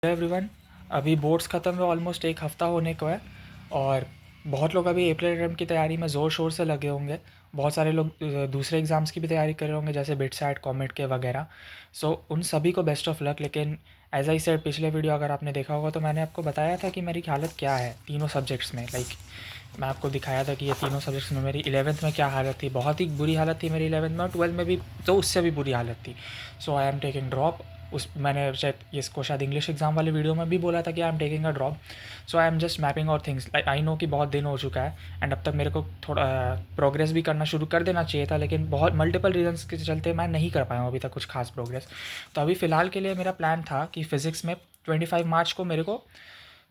Everyone, अभी boards ख़त्म हुए ऑलमोस्ट एक हफ़्ता होने को है। और बहुत लोग अभी अप्रैल टर्म की तैयारी में ज़ोर शोर से लगे होंगे। बहुत सारे लोग दूसरे एग्ज़ाम्स की भी तैयारी कर रहे होंगे, जैसे बिटसैट, कॉमेट के वगैरह। सो उन सभी को बेस्ट ऑफ लक। लेकिन एज आई सेड, पिछले वीडियो अगर आपने देखा होगा तो मैंने आपको बताया था कि मेरी हालत क्या है तीनों सब्जेक्ट्स में। मैं आपको दिखाया था कि ये तीनों सब्जेक्ट्स में मेरी 11th में क्या हालत थी। बहुत ही बुरी हालत थी मेरी 11th में, और 12th में भी तो उससे भी बुरी हालत थी। सो आई एम टेकिंग ड्रॉप। उस मैंने शायद इसको शायद इंग्लिश एग्ज़ाम वाले वीडियो में भी बोला था कि I am taking a drop. So I am just mapping और थिंग्स। आई नो कि बहुत दिन हो चुका है, एंड अब तक मेरे को थोड़ा प्रोग्रेस भी करना शुरू कर देना चाहिए था, लेकिन बहुत मल्टीपल रीजंस के चलते मैं नहीं कर पाया हूँ अभी तक कुछ खास प्रोग्रेस। तो अभी फ़िलहाल के लिए मेरा प्लान था कि फ़िज़िक्स में 25 मार्च को मेरे को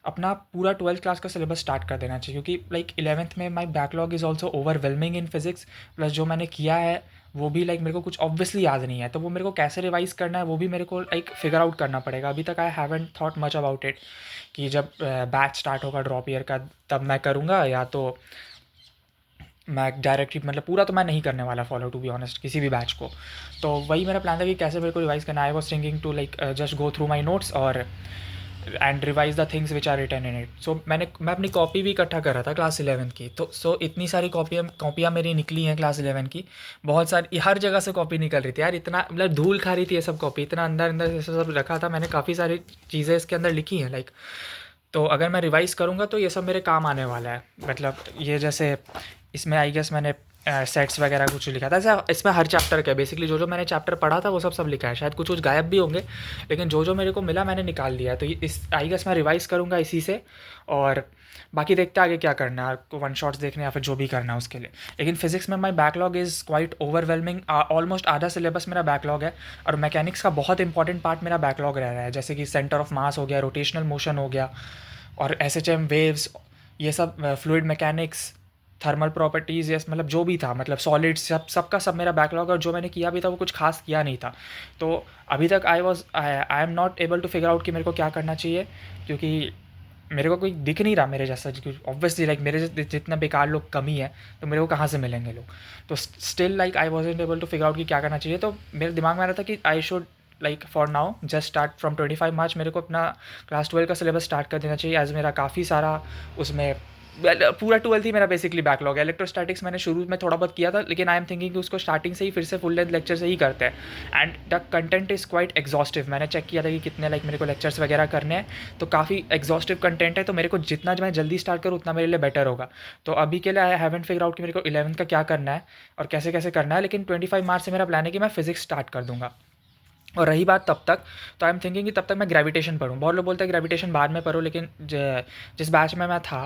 अपना पूरा 12th क्लास का सिलेबस स्टार्ट कर देना चाहिए, क्योंकि 11th में my backlog is also overwhelming in physics. Plus जो मैंने किया है वो भी मेरे को कुछ ऑब्वियसली याद नहीं है, तो वो मेरे को कैसे रिवाइज़ करना है वो भी मेरे को फिगर आउट करना पड़ेगा। अभी तक I haven't thought much about it कि जब बैच स्टार्ट होगा ड्रॉप ईयर का तब मैं करूँगा, या तो मैं डायरेक्टली पूरा तो मैं नहीं करने वाला फॉलो, टू बी ऑनेस्ट, किसी भी बैच को। तो वही मेरा प्लान था कि कैसे मेरे को रिवाइज़ करना। I was thinking to just go through my notes और and revise the things which are written in it. So मैं अपनी कॉपी भी इकट्ठा कर रहा था क्लास 11th की। तो इतनी सारी कॉपियाँ मेरी निकली हैं क्लास 11 की। बहुत सारी हर जगह से कॉपी निकल रही थी यार, इतना धूल खा रही थी ये सब कॉपी, इतना अंदर अंदर से सब रखा था मैंने। काफ़ी सारी चीज़ें इसके अंदर लिखी हैं तो अगर मैं रिवाइज़ करूँगा तो ये सब मेरे काम आने वाला है। ये जैसे इसमें आई गेस मैंने सेट्स वगैरह कुछ लिखा था। ऐसा इसमें हर चैप्टर का बेसिकली जो मैंने चैप्टर पढ़ा था वो सब लिखा है। शायद कुछ कुछ गायब भी होंगे, लेकिन जो मेरे को मिला मैंने निकाल लिया है। तो इस आई गेस मैं रिवाइज़ करूँगा इसी से। और बाकी देखते आगे क्या करना है, आपको वन शॉट्स देखने या फिर जो भी करना है उसके लिए। लेकिन फिजिक्स में my backlog is quite overwhelming. Almost आधा सिलेबस मेरा बैकलॉग है। और मैकेनिक्स का बहुत इंपॉर्टेंट पार्ट मेरा बैकलॉग रह रहा है, जैसे कि सेंटर ऑफ मास हो गया, रोटेशनल मोशन हो गया, और एस एच एम वेव्स, ये सब fluid mechanics, thermal properties, yes जो भी था, सॉलिड्स, सबका सब मेरा बैकलॉग। और जो मैंने किया भी था वो कुछ खास किया नहीं था। तो अभी तक I am not able to figure out कि मेरे को क्या करना चाहिए, क्योंकि मेरे को कोई दिख नहीं रहा मेरे जैसा। ऑब्वियसली मेरे जितना बेकार लोग कमी है, तो मेरे को कहाँ से मिलेंगे लोग। तो still I wasn't able to figure out कि क्या करना चाहिए। तो मेरे दिमाग में आ रहा था कि I should for now just start from 25 मार्च मेरे को अपना क्लास 12 का सिलेबस स्टार्ट कर देना चाहिए, एज मेरा काफ़ी सारा उसमें पूरा 12th ही मेरा बेसिकली बैकलॉग है। इलेक्ट्रोस्टैटिक्स मैंने शुरू में थोड़ा बहुत किया था, लेकिन आई एम थिंकिंग कि उसको स्टार्टिंग से ही फिर से फुल लेंथ लेक्चर से ही करते हैं। And the content is quite exhaustive. मैंने चेक किया था कि कितने मेरे को लेक्चर्स वगैरह करने हैं, तो काफ़ी एग्जॉस्टिव कंटेंट है। तो मेरे को जितना मैं जल्दी स्टार्ट करूँ उतना मेरे लिए बेटर होगा। तो अभी के लिए आई हैवेंट फिगर आउट कि मेरे को 11th का क्या करना है और कैसे कैसे करना है, लेकिन 25 मार्च से मेरा प्लान है कि मैं फिजिक्स स्टार्ट कर दूँगा। और रही बात तब तक, तो आई एम थिंकिंग कि तब तक मैं ग्रेविटेशन पढूँ। बहुत लोग बोलते हैं ग्रेविटेशन बाद में पढ़ो, लेकिन जिस बैच में मैं था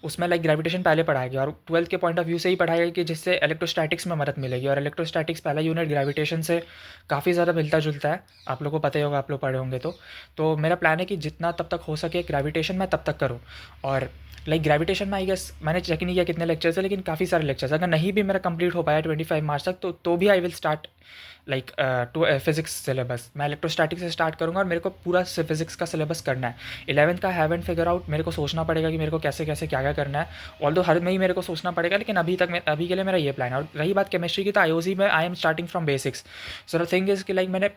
उसमें ग्रेविटेशन पहले पढ़ाया गया, और 12th के पॉइंट ऑफ व्यू से ही पढ़ाया गया कि जिससे इलेक्ट्रोस्टैटिक्स में मदद मिलेगी। और इलेक्ट्रोस्टैटिक्स पहला यूनिट ग्रेविटेशन से काफ़ी ज़्यादा मिलता जुलता है, आप लोग को पता ही होगा, आप लोग पढ़े होंगे। तो मेरा प्लान है कि जितना तब तक हो सके ग्रेविटेशन मैं तब तक करूँ। और ग्रेविटेशन में आई गेस मैंने चेक नहीं किया कितने लेक्चर्स है, लेकिन काफ़ी सारे लेक्चर्स। अगर नहीं भी मेरा कंप्लीट हो पाया 25 मार्च तक, तो भी I will start to physics syllabus. मैं इलेक्ट्रोस्टैटिक्स से स्टार्ट करूँगा और मेरे को पूरा फिजिक्स का सिलेबस करना है। 11th का हैवेंट फिगर आउट, मेरे को सोचना पड़ेगा कि मेरे को कैसे कैसे क्या क्या करना है। ऑल्दो हर में ही मेरे को सोचना पड़ेगा, लेकिन अभी के लिए मेरा ये प्लान है। और रही बात केमिस्ट्री की, तो आईओसी में I am starting from basics. So the thing is कि मैंने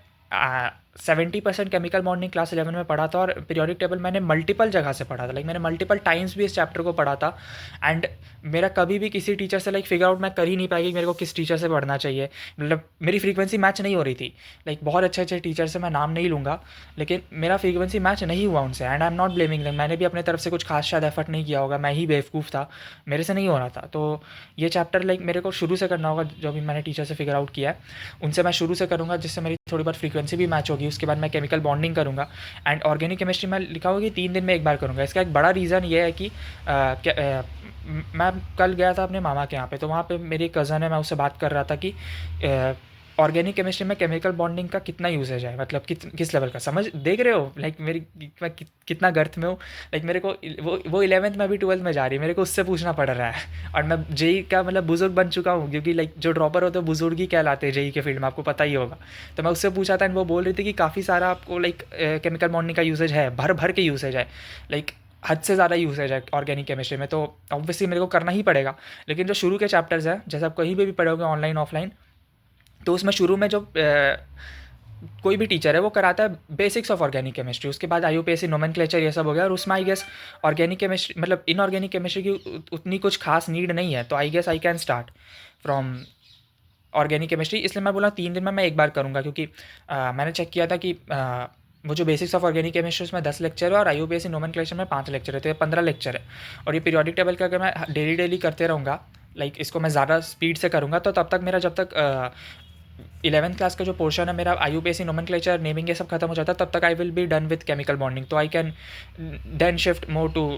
70% केमिकल बॉन्डिंग क्लास 11 में पढ़ा था, और पीरियोडिक टेबल मैंने मल्टीपल जगह से पढ़ा था। मैंने मल्टीपल टाइम्स भी इस चैप्टर को पढ़ा था। एंड मेरा कभी भी किसी टीचर से फिगर आउट मैं कर ही नहीं पाई कि मेरे को किस टीचर से पढ़ना चाहिए। मेरी फ्रीक्वेंसी मैच नहीं हो रही थी। बहुत अच्छे अच्छे टीचर से, मैं नाम नहीं लूँगा, लेकिन मेरा फ्रीक्वेंसी मैच नहीं हुआ उनसे। And I am not blaming them, मैंने भी अपने तरफ से कुछ खास शायद एफर्ट नहीं किया होगा, मैं ही बेवकूफ़ था, मेरे से नहीं हो रहा था। तो ये चैप्टर मेरे को शुरू से करना होगा। जो भी मैंने टीचर से फिगर आउट किया है उनसे मैं शुरू से करूँगा, जिससे मेरी थोड़ी बहुत फ्रीक्वेंसी भी मैच होगी। उसके बाद मैं केमिकल बॉन्डिंग करूँगा। एंड ऑर्गेनिक केमिस्ट्री में लिखा होगा कि 3 दिन में एक बार करूँगा। इसका एक बड़ा रीज़न ये है कि मैं कल गया था अपने मामा के यहाँ पे, तो वहाँ पे मेरी कज़न है, मैं उससे बात कर रहा था कि ऑर्गेनिक केमिस्ट्री में केमिकल बॉन्डिंग का कितना यूसेज है, किस लेवल का, समझ देख रहे हो मैं कितना गर्त में हूँ। मेरे को वो 11th में भी 12th में जा रही है, मेरे को उससे पूछना पड़ रहा है। और मैं जेई का बुजुर्ग बन चुका हूँ, क्योंकि जो ड्रॉपर होते हैं बुजुर्ग ही कहलाते हैं जेई के फील्ड में, आपको पता ही होगा। तो मैं उससे पूछा था, एंड वो बोल रही थी कि काफ़ी सारा आपको केमिकल बॉन्डिंग का यूसेज है, भर भर के यूसेज है, हद से ज़्यादा यूसेज है ऑर्गेनिक केमिस्ट्री में। तो ऑब्वियसली मेरे को करना ही पड़ेगा। लेकिन जो शुरू के चैप्टर्स हैं, जैसे आप कहीं भी पढ़ोगे ऑनलाइन ऑफलाइन, तो उसमें शुरू में जो कोई भी टीचर है वो कराता है बेसिक्स ऑफ ऑर्गेनिक केमिस्ट्री, उसके बाद IUPAC नोमेनक्लेचर ये सब हो गया, और उसमें आई गेस ऑर्गेनिक केमिस्ट्री मतलब इनऑर्गेनिक केमिस्ट्री की उतनी कुछ खास नीड नहीं है, तो I guess I can start from organic chemistry. इसलिए मैं बोला 3 दिन में मैं एक बार करूँगा, क्योंकि मैंने चेक किया था कि वो जो बेसिक्स ऑफ ऑर्गेनिक केमिस्ट्री उसमें 10 लेक्चर है और IUPAC नोमेनक्लेचर में 5 लेक्चर है, तो ये 15 लेक्चर है। और ये पीरियोडिक टेबल का अगर मैं डेली करते रहूँगा, लाइक इसको मैं ज़्यादा स्पीड से करूँगा, तो तब तक मेरा जब तक 11th क्लास का जो पोर्शन है मेरा IUPAC नोमेनक्लेचर नेमिंग ये सब खत्म हो जाता है, तब तक I will be done with chemical bonding, तो I can then shift more to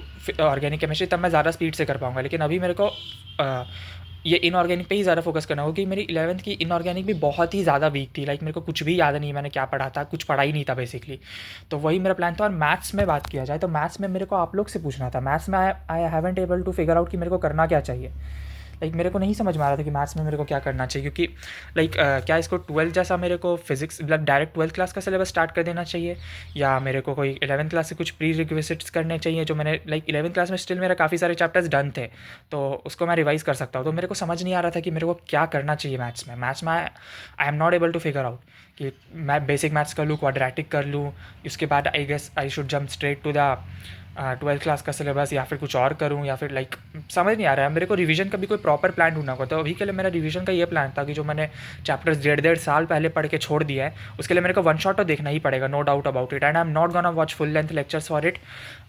organic chemistry, तब मैं ज़्यादा स्पीड से कर पाऊँगा। लेकिन अभी मेरे को ये इनऑर्गेनिक पे ही ज़्यादा फोकस करना होगा, क्योंकि मेरी 11th की इनऑर्गेनिक भी बहुत ही ज़्यादा वीक थी, लाइक मेरे को कुछ भी याद नहीं मैंने क्या पढ़ा था, कुछ पढ़ा ही नहीं था बेसिकली। तो वही मेरा प्लान था। और मैथ्स में बात किया जाए तो मैथ्स में मेरे को आप लोग से पूछना था, मैथ्स में I haven't able to figure out कि मेरे को करना क्या चाहिए। लाइक मेरे को नहीं समझ में आ रहा था कि मैथ्स में मेरे को क्या करना चाहिए, क्योंकि लाइक क्या इसको 12th जैसा मेरे को फिजिक्स मतलब डायरेक्ट 12th क्लास का सिलेबस स्टार्ट कर देना चाहिए, या मेरे को कोई 11th क्लास से कुछ प्री रिक्विजिट्स करने चाहिए, जो मैंने लाइक 11th क्लास में स्टिल मेरा काफ़ी सारे चैप्टर्स डन थे, तो उसको मैं रिवाइज कर सकता हूँ। तो मेरे को समझ नहीं आ रहा था कि मेरे को क्या करना चाहिए मैथ्स में I am not able to figure out कि मैं बेसिक मैथ्स कर लूँ, क्वाड्रेटिक कर लूँ, उसके बाद I guess I should jump straight to the 12th class का सिलेबस, या फिर कुछ और करूँ, या फिर लाइक समझ नहीं आ रहा है। मेरे को रिवीजन का भी कोई प्रॉपर प्लान ढूंढना होगा। तो अभी के लिए मेरा रिवीजन का ये प्लान था कि जो मैंने चैप्टर्स 1.5 साल पहले पढ़ के छोड़ दिया है, उसके लिए मेरे को वन शॉट तो देखना ही पड़ेगा, no doubt about it, and I am not gonna watch full length lectures for it.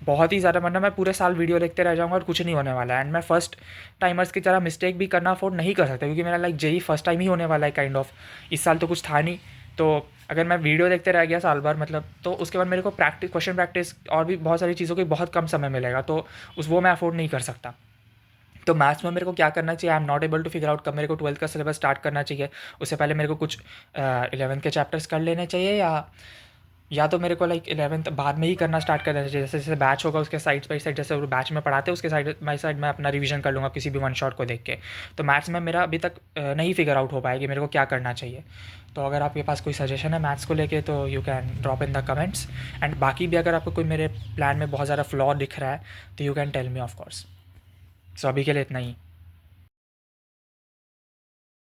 बहुत ही ज़्यादा मतलब मैं पूरे साल वीडियो देखते रह जाऊँगा और कुछ नहीं होने वाला है, एंड मैं फर्स्ट टाइमर्स की तरह मिस्टेक भी करना अफोर्ड नहीं कर सकता, क्योंकि मेरा लाइक जेई फर्स्ट टाइम ही होने वाला है काइंड ऑफ। इस साल तो कुछ था नहीं, तो अगर मैं वीडियो देखते रह गया साल भर मतलब, तो उसके बाद मेरे को क्वेश्चन प्रैक्टिस और भी बहुत सारी चीज़ों की बहुत कम समय मिलेगा, तो वो मैं अफोर्ड नहीं कर सकता। तो मैथ्स में मेरे को क्या करना चाहिए, I am not able to figure out कब मेरे को 12th का सिलेबस स्टार्ट करना चाहिए। उससे पहले मेरे को कुछ 11th के चैप्टर्स कर लेने चाहिए, या तो मेरे को लाइक 11th बाद में ही करना स्टार्ट कर देना चाहिए। जैसे जैसे बैच होगा उसके साइड बाई साइड, जैसे वो बैच में पढ़ाते हैं उसके साइड बाई साइड मैं अपना रिवीजन कर लूँगा किसी भी वन शॉट को देख के। तो मैथ्स में मेरा अभी तक नहीं फिगर आउट हो पाएगी मेरे को क्या करना चाहिए। तो अगर आपके पास कोई सजेशन है मैथ्स को लेके तो you can drop in the comments, and बाकी भी अगर आपको कोई मेरे प्लान में बहुत ज़्यादा फ्लॉ दिख रहा है तो you can tell me of course. So अभी के लिए इतना ही।